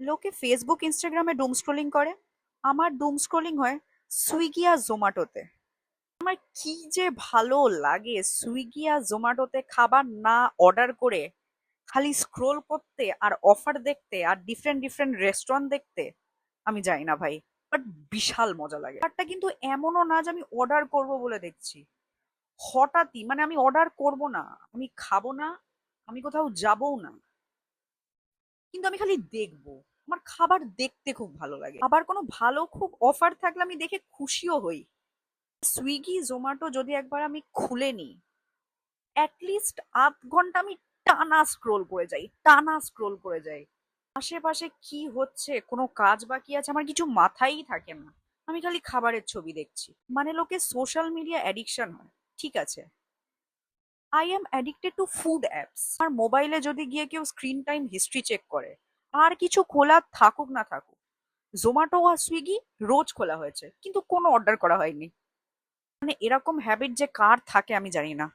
লোকে ফেসবুক ইনস্টাগ্রামে ডুম স্ক্রোলিং করে, আমার ডুম স্ক্রোলিং হয় সুইগি আর জোম্যাটোতে। আমার কি যে ভালো লাগে সুইগি আর জোম্যাটোতে খাবার না অর্ডার করে খালি স্ক্রোল করতে আর অফার দেখতে আর ডিফারেন্ট ডিফারেন্ট রেস্টুরেন্ট দেখতে। আমি জানি না ভাই, বাট বিশাল মজা লাগে। ব্যাপারটা কিন্তু এমনও না যে আমি অর্ডার করব বলে দেখছি, হঠাৎই মানে আমি অর্ডার করব না, আমি খাবো না, আমি কোথাও যাবও না, কিন্তু আমি খালি দেখবো। আমার খাবার দেখতে খুব ভালো লাগে, আবার কোনো ভালো খুব অফার থাকলে আমি দেখে খুশিও হই। সুইগি জোম্যাটো যদি একবার আমি খুলে নিই, অ্যাটলিস্ট আধ ঘন্টা আমি টানা স্ক্রোল করে যাই, টানা স্ক্রোল করে যাই। আশেপাশে কি হচ্ছে, কোনো কাজ বাকি আছে, আমার কিছু মাথায়ই থাকে না, আমি খালি খাবারের ছবি দেখছি। মানে লোকে সোশ্যাল মিডিয়া অ্যাডিকশন হয়, ঠিক আছে, I am addicted to food apps. আর মোবাইলে যদি গিয়ে কেউ স্ক্রিন টাইম হিস্ট্রি চেক করে, আর কিছু খোলা থাকুক না থাকুক, জোম্যাটো আর সুইগি রোজ খোলা হয়েছে কিন্তু কোনো অর্ডার করা হয়নি। মানে এরকম হ্যাবিট যে কার থাকে আমি জানি না।